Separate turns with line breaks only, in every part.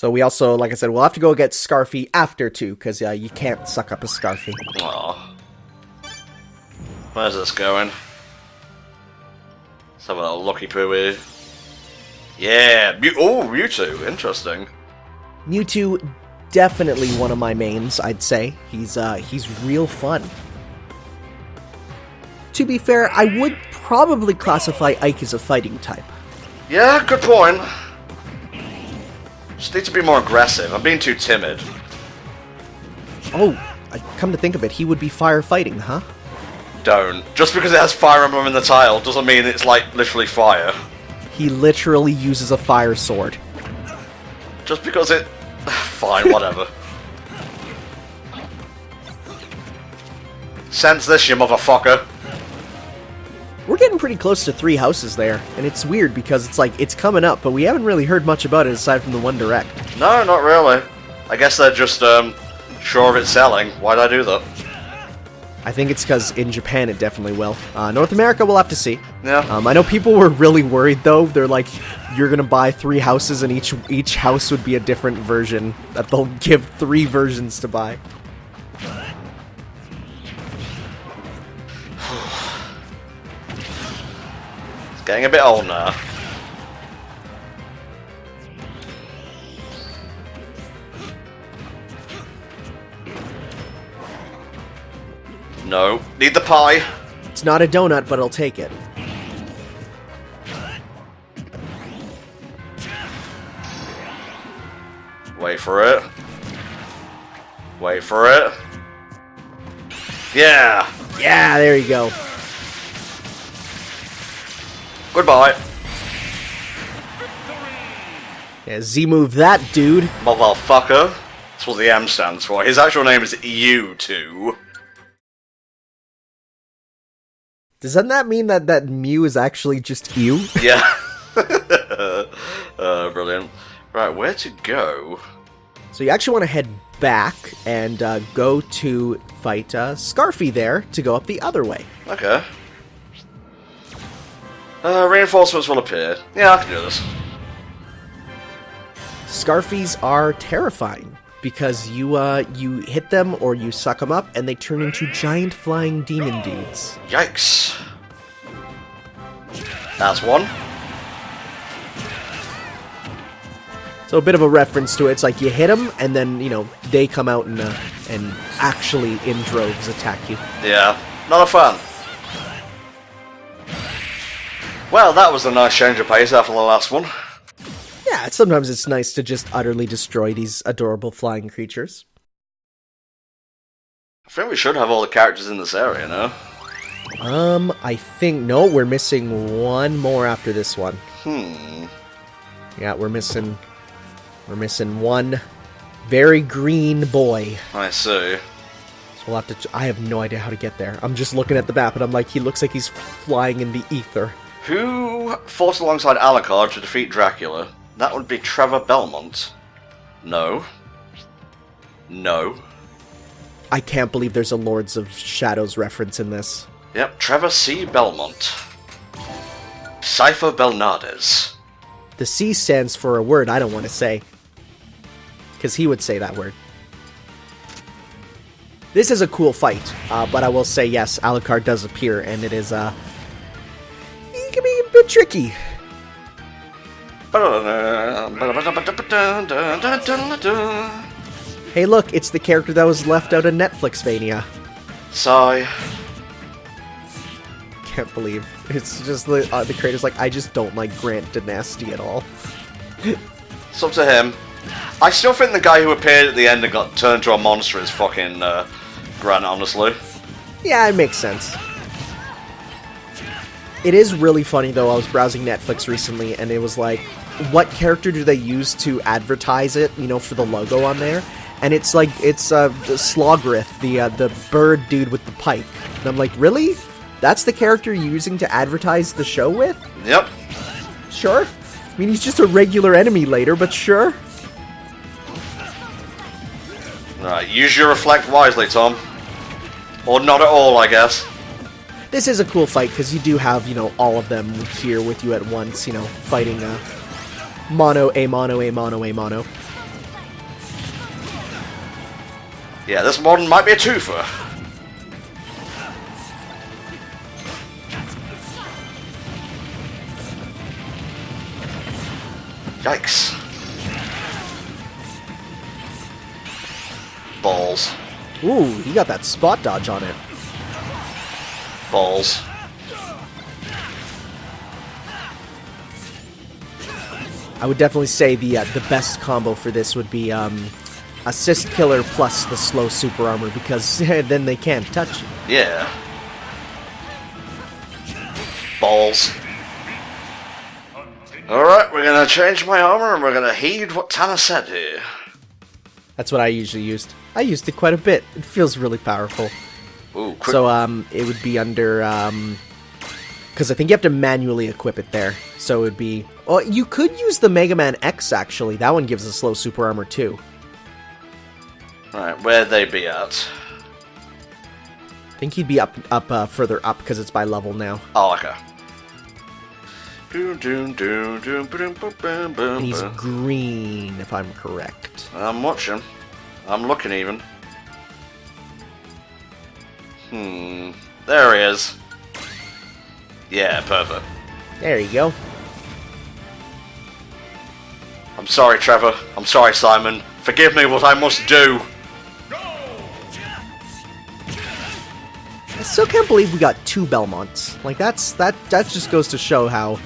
So we also, like I said, we'll have to go get Scarfy after, too, because you can't suck up a Scarfy.
Aww. Where's this going? Let's have a little lucky poo here. Yeah! Mewtwo! Interesting.
Mewtwo, definitely one of my mains, I'd say. He's real fun. To be fair, I would probably classify Ike as a fighting type.
Yeah, good point. Just need to be more aggressive. I'm being too timid.
Oh, come to think of it, he would be firefighting, huh?
Don't. Just because it has Fire Emblem in the title doesn't mean it's like literally fire.
He literally uses a fire sword.
Just because it... Fine, whatever. Sense this, you motherfucker.
We're getting pretty close to 3 houses there, and it's weird because it's like, it's coming up, but we haven't really heard much about it aside from the one direct.
No, not really. I guess they're just, sure of it selling. Why'd I do that?
I think it's because in Japan it definitely will. North America, we'll have to see.
Yeah.
I know people were really worried, though. They're like, you're gonna buy 3 houses, and each house would be a different version, that they'll give 3 versions to buy.
It's getting a bit old now. No. Need the pie.
It's not a donut, but I'll take it.
Wait for it. Wait for it. Yeah!
Yeah, there you go.
Goodbye.
Yeah, Z-move that, dude.
Motherfucker. That's what the M stands for. His actual name is U2.
Doesn't that mean that Mew is actually just Ew?
Yeah. Brilliant. Right, where to go?
So you actually want to head back and go to fight Scarfy there to go up the other way.
Okay. Reinforcements will appear. Yeah, I can do this.
Scarfies are terrifying because you hit them or you suck them up and they turn into giant flying demon dudes.
Yikes. That's one.
So a bit of a reference to it. It's like you hit them and then, you know, they come out and actually in droves attack you.
Yeah, not a fan. Well, that was a nice change of pace after the last one.
Yeah, sometimes it's nice to just utterly destroy these adorable flying creatures.
I think we should have all the characters in this area, no?
I think, no, we're missing one more after this one. Yeah, we're missing one very green boy.
I see.
So we'll have to, I have no idea how to get there. I'm just looking at the map and I'm like, he looks like he's flying in the ether.
Who fought alongside Alucard to defeat Dracula? That would be Trevor Belmont. No. No.
I can't believe there's a Lords of Shadows reference in this.
Yep, Trevor C. Belmont. Cypher Belnades.
The C stands for a word I don't want to say. Because he would say that word. This is a cool fight, but I will say yes, Alucard does appear, and it is, it can be a bit tricky. Hey look, it's the character that was left out of Netflixvania.
Sigh.
Can't believe. It's just the creator's like, I just don't like Grant Dynasty at all.
It's up to him. I still think the guy who appeared at the end and got turned into a monster is fucking Grant, honestly.
Yeah, it makes sense. It is really funny, though. I was browsing Netflix recently, and it was like, what character do they use to advertise it, you know, for the logo on there? And it's like, it's the Slogrith, the bird dude with the pike. And I'm like, really? That's the character you're using to advertise the show with?
Yep.
Sure. I mean, he's just a regular enemy later, but sure.
Alright, use your reflect wisely, Tom. Or not at all, I guess.
This is a cool fight, because you do have, you know, all of them here with you at once, you know, fighting mono, a mono, a mono, a mono.
Yeah, this one might be a twofer. Yikes. Balls.
Ooh, he got that spot dodge on it.
Balls.
I would definitely say the best combo for this would be assist killer plus the slow super armor, because then they can't touch you.
Yeah. Balls. Alright, we're gonna change my armor and we're gonna heed what Tanner said here.
That's what I usually used. I used it quite a bit. It feels really powerful.
Ooh, quick.
So it would be under because I think you have to manually equip it there. So it would be. Well, you could use the Mega Man X actually. That one gives a slow super armor too.
Alright, where'd they be at?
I think he'd be up further up because it's by level now.
Oh, okay.
And he's green, if I'm correct.
I'm watching. I'm looking even. There he is. Yeah, perfect.
There you go.
I'm sorry, Trevor. I'm sorry, Simon. Forgive me what I must do.
I still can't believe we got 2 Belmonts. Like that just goes to show how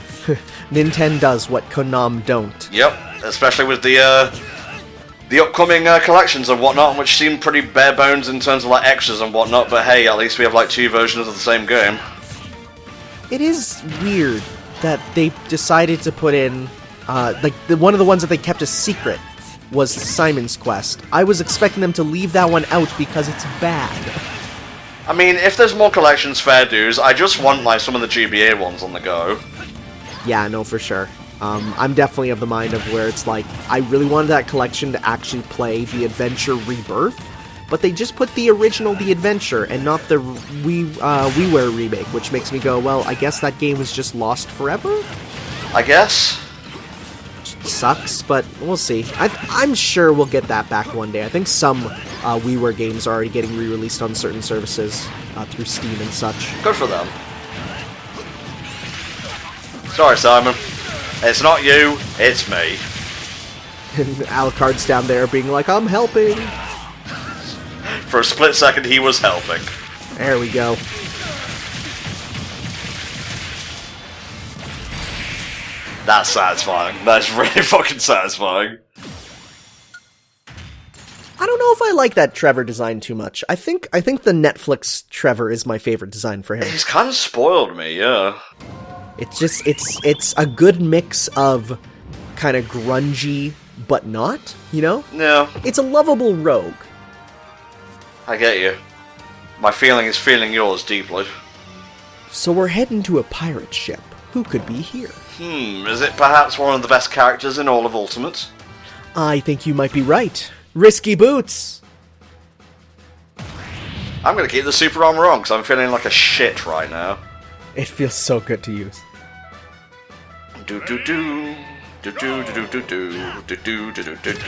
Nintendo does what Konami don't.
Yep, especially with the upcoming collections and whatnot, which seem pretty bare bones in terms of like extras and whatnot. But hey, at least we have like 2 versions of the same game.
It is weird that they decided to put in one of the ones that they kept a secret was Simon's Quest. I was expecting them to leave that one out because it's bad.
I mean, if there's more collections, fair dues. I just want like some of the GBA ones on the go.
Yeah, no, for sure. I'm definitely of the mind of where it's like, I really wanted that collection to actually play the Adventure Rebirth, but they just put the original The Adventure and not the WiiWare remake, which makes me go, well, I guess that game was just lost forever?
I guess.
Sucks, but we'll see. I'm sure we'll get that back one day. I think some WiiWare games are already getting re-released on certain services through Steam and such.
Good for them. Sorry, Simon. It's not you, it's me.
And Alucard's down there being like, I'm helping!
For a split second, he was helping.
There we go.
That's satisfying. That's really fucking satisfying.
I don't know if I like that Trevor design too much. I think the Netflix Trevor is my favorite design for him.
He's kind of spoiled me, yeah.
It's just, it's a good mix of kind of grungy, but not, you know?
Yeah.
It's a lovable rogue.
I get you. My feeling is feeling yours deeply.
So we're heading to a pirate ship. Who could be here?
Is it perhaps one of the best characters in all of Ultimate?
I think you might be right. Risky Boots!
I'm gonna keep the super armor on, because I'm feeling like a shit right now.
It feels so good to use.
Do do do. Do do do do do do do do do do do.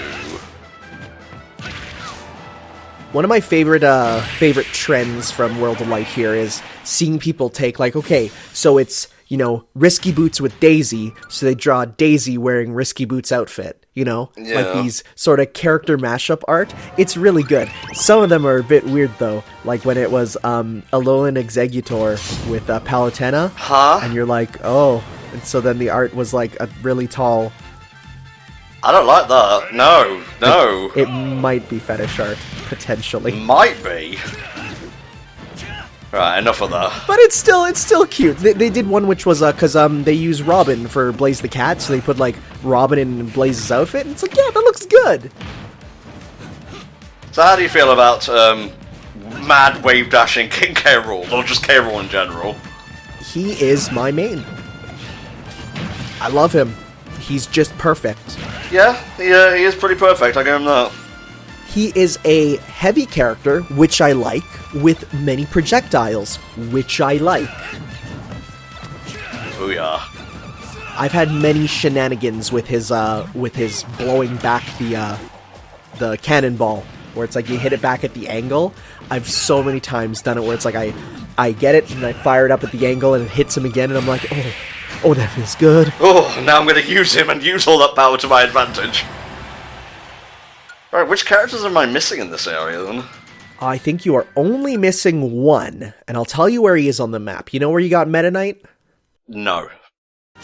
One of my favorite trends from World of Light here is seeing people take, like, okay, so it's, you know, Risky Boots with Daisy, so they draw Daisy wearing Risky Boots outfit, you know?
Yeah.
Like these sort of character mashup art. It's really good. Some of them are a bit weird, though, like when it was Alolan Executor with Palutena.
Huh?
And you're like, oh, and so then the art was like a really tall...
I don't like that. No, no.
It might be fetish art, potentially.
Might be. Right, enough of that.
But it's still cute. They did one which was because they used Robin for Blaze the Cat, so they put like Robin in Blaze's outfit, and it's like, yeah, that looks good.
So how do you feel about mad wave dashing King K. Rool, or just K. Rool in general?
He is my main. I love him. He's just perfect.
Yeah, he is pretty perfect. I give him that.
He is a heavy character, which I like, with many projectiles, which I like.
Booyah.
I've had many shenanigans with his blowing back the cannonball where it's like you hit it back at the angle. I've so many times done it where it's like I get it and I fire it up at the angle and it hits him again and I'm like, oh, that feels good.
Oh, now I'm going to use him and use all that power to my advantage. Alright, which characters am I missing in this area then?
I think you are only missing one, and I'll tell you where he is on the map. You know where you got Meta Knight?
No.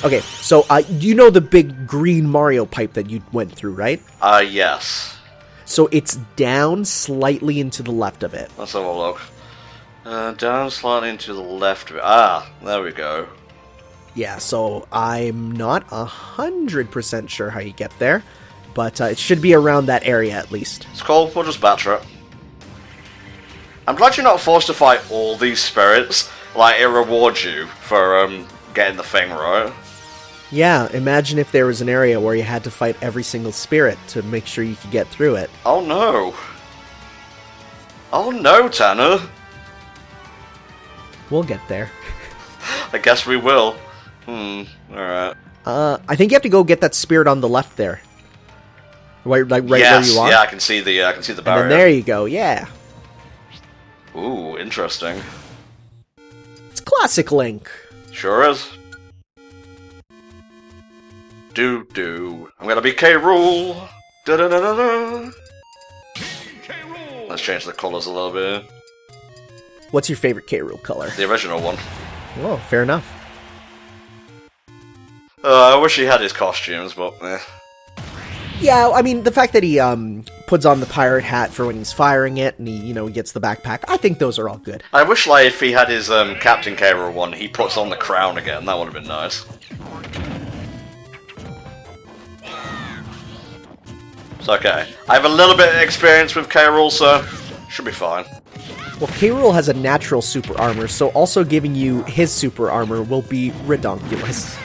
Okay, so you know the big green Mario pipe that you went through, right?
Yes.
So it's down slightly into the left of it.
Let's have a look. Down slightly into the left of it. Ah, there we go.
Yeah, so I'm not 100% sure how you get there, but it should be around that area at least.
It's cool, we'll just batter it. I'm glad you're not forced to fight all these spirits. Like, it rewards you for getting the thing right.
Yeah, imagine if there was an area where you had to fight every single spirit to make sure you could get through it.
Oh no. Oh no, Tanner.
We'll get there.
I guess we will. Alright.
I think you have to go get that spirit on the left there. Right
yes,
where you are?
Yeah, I can see the barrier.
And then there you go, yeah.
Ooh, interesting.
It's classic Link.
Sure is. I'm gonna be K. Rool. Let's change the colours a little bit.
What's your favorite K. Rool color?
The original one.
Oh, fair enough.
I wish he had his costumes, but eh.
Yeah, I mean, the fact that he puts on the pirate hat for when he's firing it, and he gets the backpack, I think those are all good.
I wish, like, if he had his Captain K. Rool one, he puts on the crown again. That would have been nice. It's okay. I have a little bit of experience with K. Rool, so should be fine.
Well, K. Rool has a natural super armor, so also giving you his super armor will be redonkulous.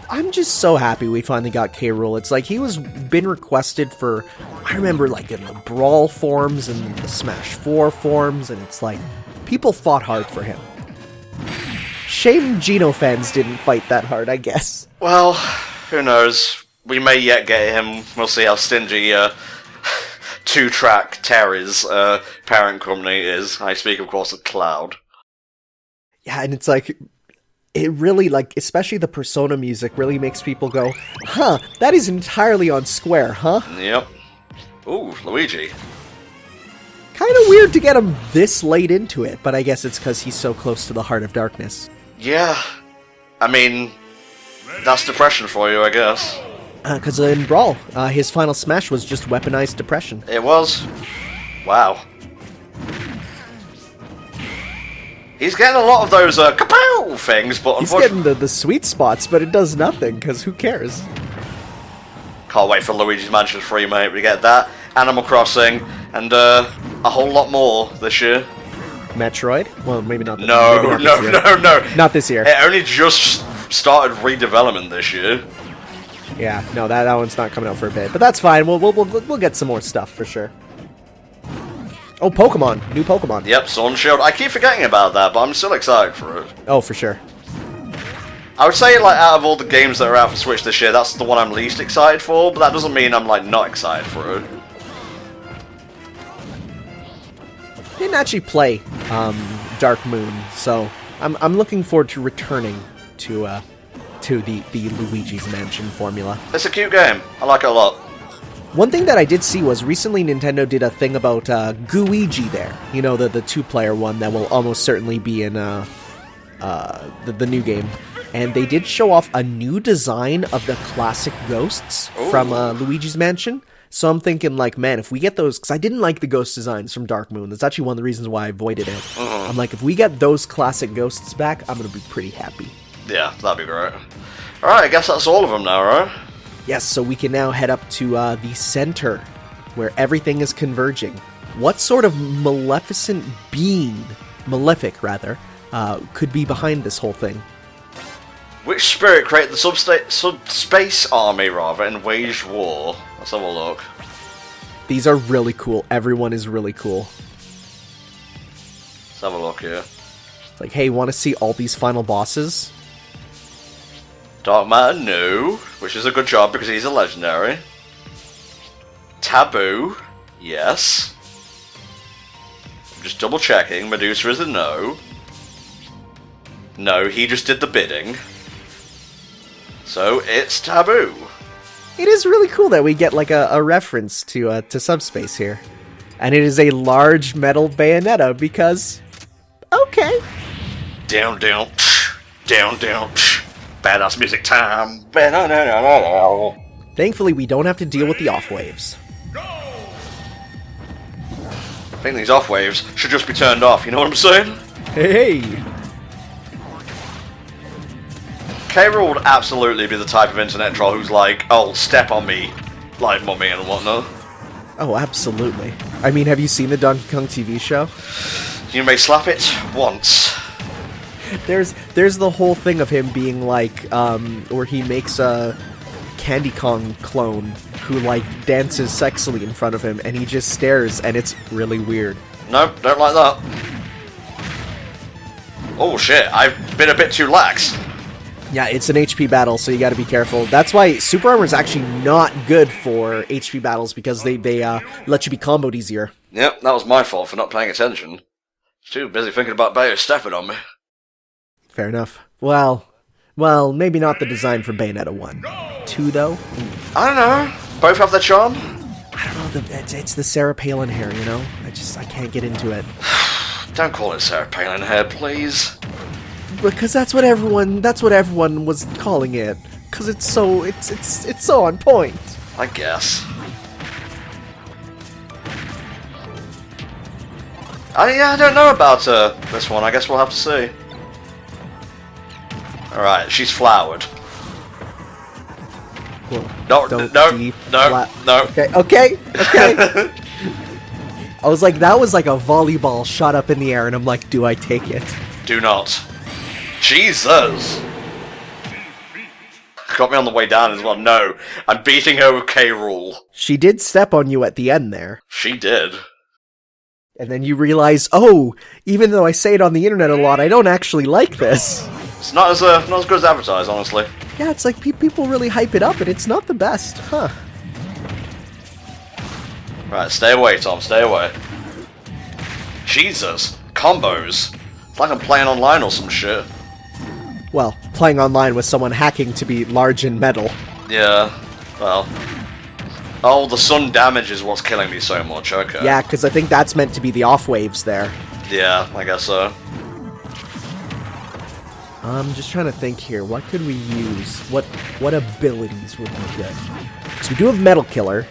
I'm just so happy we finally got K. Rool. It's like he was been requested for, I remember, like in the Brawl forms and the Smash 4 forms, and it's like people fought hard for him. Shame Geno fans didn't fight that hard, I guess.
Well, who knows? We may yet get him. We'll see how stingy two-track Terry's parent company is. I speak, of course, of Cloud.
Yeah, and it's like, it really, like, especially the Persona music really makes people go, huh, that is entirely on Square, huh?
Yep. Ooh, Luigi.
Kind of weird to get him this late into it, but I guess it's because he's so close to the Heart of Darkness.
Yeah. I mean, that's depression for you, I guess.
Because in Brawl, his final smash was just weaponized depression.
It was. Wow. He's getting a lot of those kapow things, but
he's getting the sweet spots, but it does nothing, because who cares?
Can't wait for Luigi's Mansion 3, mate. We get that, Animal Crossing, and a whole lot more this year.
Metroid? Well, maybe not this
No.
Not this year.
It only just started redevelopment this year.
Yeah, no, that one's not coming out for a bit, but that's fine. We'll get some more stuff for sure. Oh, Pokemon, new Pokemon.
Yep, Sword and Shield. I keep forgetting about that, but I'm still excited for it.
Oh, for sure.
I would say, like, out of all the games that are out for Switch this year, that's the one I'm least excited for, but that doesn't mean I'm, like, not excited for it.
Didn't actually play Dark Moon, so I'm looking forward to returning to the Luigi's Mansion formula.
It's a cute game. I like it a lot.
One thing that I did see was recently Nintendo did a thing about Gooigi there. You know, the two-player one that will almost certainly be in the new game. And they did show off a new design of the classic ghosts from Luigi's Mansion. So I'm thinking, like, man, if we get those... Because I didn't like the ghost designs from Dark Moon. That's actually one of the reasons why I avoided it. I'm like, if we get those classic ghosts back, I'm going to be pretty happy.
Yeah, that'd be great. Alright, I guess that's all of them now, right?
Yes, so we can now head up to the center, where everything is converging. What sort of maleficent being, malefic rather, could be behind this whole thing?
Which spirit created the subspace army, rather, and waged war? Let's have a look.
These are really cool. Everyone is really cool.
Let's have a look here.
It's like, hey, want to see all these final bosses?
Dark Matter, no. Which is a good job because he's a legendary. Taboo, yes. I'm just double checking. Medusa is a no. No, he just did the bidding. So it's Taboo.
It is really cool that we get like a reference to Subspace here. And it is a large metal Bayonetta because... okay.
Down, down, down, down. Badass music time.
Thankfully, we don't have to deal with the off waves.
I think these off waves should just be turned off, you know what I'm saying?
Hey!
K-Rool would absolutely be the type of internet troll who's like, oh, step on me, like mummy and whatnot.
Oh, absolutely. I mean, have you seen the Donkey Kong TV show?
You may slap it once.
There's the whole thing of him being like, where he makes a Candy Kong clone who like dances sexily in front of him, and he just stares, and it's really weird.
Nope, don't like that. Oh shit, I've been a bit too lax.
Yeah, it's an HP battle, so you gotta be careful. That's why Super Armor is actually not good for HP battles, because they let you be comboed easier.
Yep, that was my fault for not paying attention. Too busy thinking about Bayo stepping on me.
Fair enough. Well, maybe not the design for Bayonetta 1. 2, though?
I don't know. Both have their charm?
I don't know, it's the Sarah Palin hair, you know? I can't get into it.
Don't call it Sarah Palin hair, please.
Because that's what everyone was calling it. Because it's so on point.
I guess. I don't know about this one. I guess we'll have to see. Alright, she's flowered.
Well,
No.
Okay. I was like, that was like a volleyball shot up in the air, and I'm like, do I take it?
Do not. Jesus! Got me on the way down as well. No, I'm beating her with K-Rool.
She did step on you at the end there.
She did.
And then you realize, oh, even though I say it on the internet a lot, I don't actually like this.
It's not as good as advertised, honestly.
Yeah, it's like people really hype it up, and it's not the best, huh?
Right, stay away, Tom, stay away. Jesus, combos. It's like I'm playing online or some shit.
Well, playing online with someone hacking to be large in metal.
Yeah, well. Oh, the sun damage is what's killing me so much, okay.
Yeah, because I think that's meant to be the off waves there.
Yeah, I guess so.
I'm just trying to think here. What could we use? What abilities would be good? So we do have Metal Killer.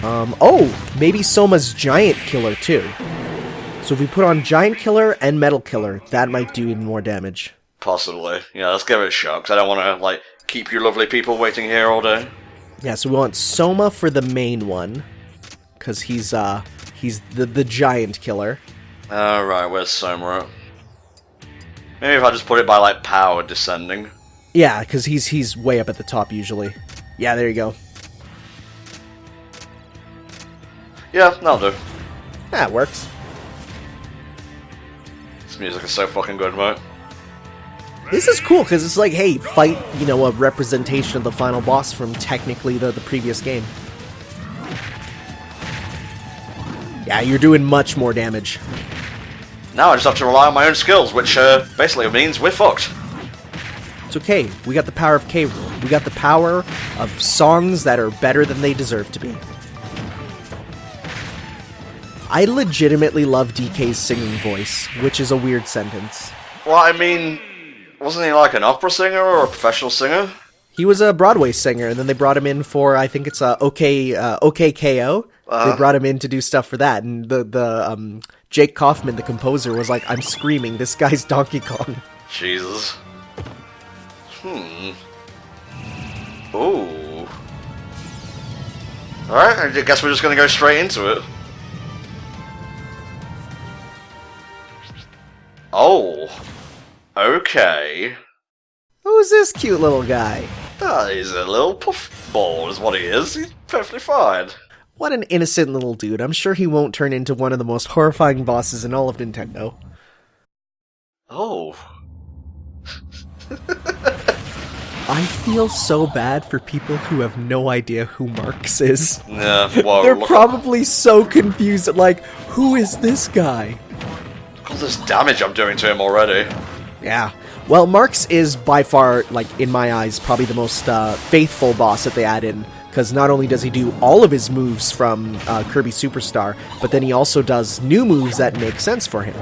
Oh, maybe Soma's Giant Killer too. So if we put on Giant Killer and Metal Killer, that might do even more damage.
Possibly. Yeah, let's give it a shot, because I don't want to, like, keep you lovely people waiting here all day.
Yeah, so we want Soma for the main one, because he's the Giant Killer.
Alright, where's Soma at? Maybe if I just put it by, like, power descending.
Yeah, because he's way up at the top usually. Yeah, there you go.
Yeah, that'll do.
That works.
This music is so fucking good, mate.
This is cool, because it's like, hey, fight, you know, a representation of the final boss from technically the previous game. Yeah, you're doing much more damage.
Now I just have to rely on my own skills, which basically means we're fucked.
It's okay, we got the power of K-Rool. We got the power of songs that are better than they deserve to be. I legitimately love DK's singing voice, which is a weird sentence.
Well, I mean, wasn't he like an opera singer or a professional singer?
He was a Broadway singer, and then they brought him in for, I think it's OKKO. They brought him in to do stuff for that, and the Jake Kaufman, the composer, was like, I'm screaming, this guy's Donkey Kong.
Jesus. Ooh. Alright, I guess we're just gonna go straight into it. Oh. Okay.
Who's this cute little guy?
Ah, he's a little puffball is what he is. He's perfectly fine.
What an innocent little dude. I'm sure he won't turn into one of the most horrifying bosses in all of Nintendo.
Oh.
I feel so bad for people who have no idea who Marx is.
Yeah, well,
They're probably so confused, like, who is this guy?
Look at all this damage I'm doing to him already.
Yeah. Well, Marx is by far, like, in my eyes, probably the most faithful boss that they add in. Because not only does he do all of his moves from Kirby Superstar, but then he also does new moves that make sense for him.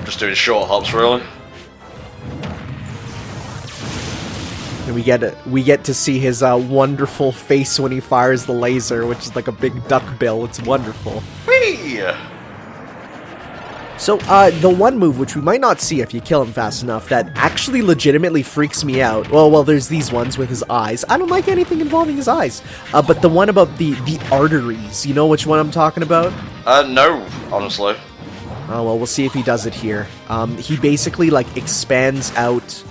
Just doing short hops, really.
And we get to see his wonderful face when he fires the laser, which is like a big duck bill. It's wonderful.
Whee!
So, the one move, which we might not see if you kill him fast enough, that actually legitimately freaks me out. Well, there's these ones with his eyes. I don't like anything involving his eyes. But the one about the arteries, you know which one I'm talking about?
No, honestly.
Oh, well, we'll see if he does it here. He basically, like, expands out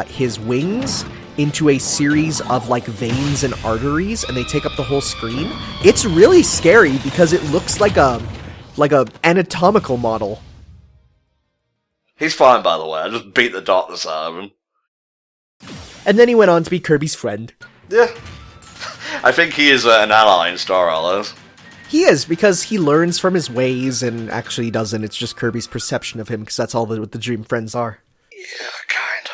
his wings into a series of, like, veins and arteries, and they take up the whole screen. It's really scary because it looks like a anatomical model.
He's fine, by the way. I just beat the darkness out of him.
And then he went on to be Kirby's friend.
Yeah. I think he is an ally in Star Allies.
He is, because he learns from his ways, and actually he doesn't. It's just Kirby's perception of him, because that's all what the Dream Friends are.
Yeah, kind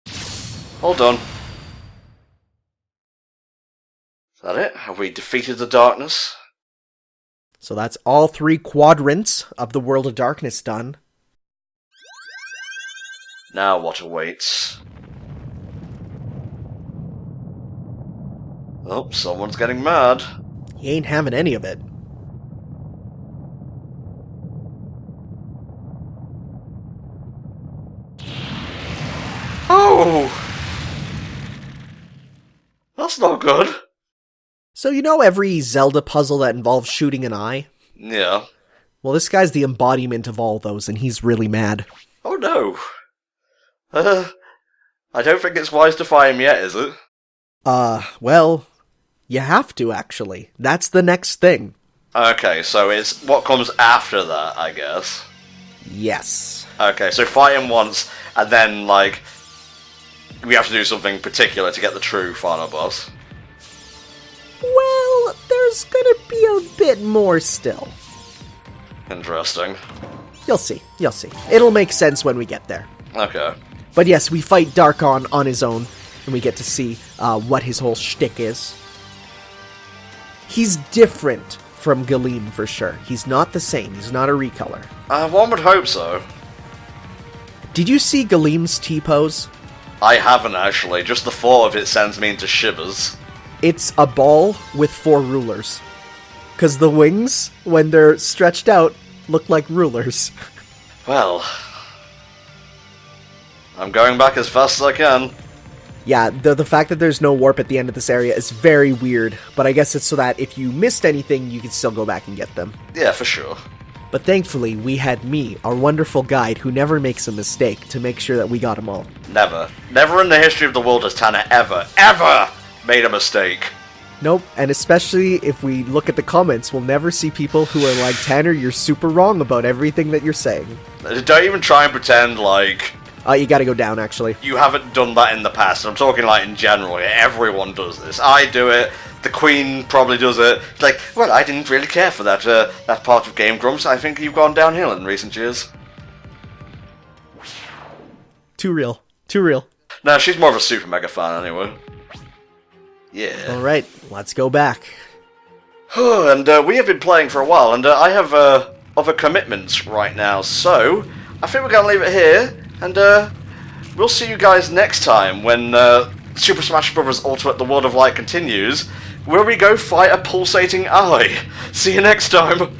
of. All done. Is that it? Have we defeated the darkness?
So that's all 3 quadrants of the World of Darkness done.
Now what awaits? Oh, someone's getting mad.
He ain't having any of it.
Oh! That's not good.
So you know every Zelda puzzle that involves shooting an eye?
Yeah.
Well, this guy's the embodiment of all those, and he's really mad.
Oh no. I don't think it's wise to fight him yet, is it?
Well, you have to, actually. That's the next thing.
Okay, so it's what comes after that, I guess.
Yes.
Okay, so fight him once, and then, like, we have to do something particular to get the true final boss.
Well, there's gonna be a bit more still.
Interesting.
You'll see, you'll see. It'll make sense when we get there.
Okay.
But yes, we fight Darkon on his own, and we get to see what his whole shtick is. He's different from Galeem, for sure. He's not the same. He's not a recolor.
One would hope so.
Did you see Galeem's T-pose?
I haven't, actually. Just the thought of it sends me into shivers.
It's a ball with 4 rulers. Because the wings, when they're stretched out, look like rulers.
Well, I'm going back as fast as I can.
Yeah, the fact that there's no warp at the end of this area is very weird, but I guess it's so that if you missed anything, you can still go back and get them.
Yeah, for sure.
But thankfully, we had me, our wonderful guide who never makes a mistake, to make sure that we got them all.
Never. Never in the history of the world has Tanner ever made a mistake.
Nope, and especially if we look at the comments, we'll never see people who are like, Tanner, you're super wrong about everything that you're saying.
Don't even try and pretend like...
You gotta go down, actually.
You haven't done that in the past. I'm talking like in general. Everyone does this. I do it. The Queen probably does it. It's like, well, I didn't really care for that that part of Game Grumps. I think you've gone downhill in recent years.
Too real. Too real.
No, she's more of a Super Mega fan anyway. Yeah.
Alright, let's go back.
And we have been playing for a while, and I have other commitments right now, so I think we're going to leave it here, and we'll see you guys next time when Super Smash Bros. Ultimate The World of Light continues, where we go fight a pulsating eye. See you next time!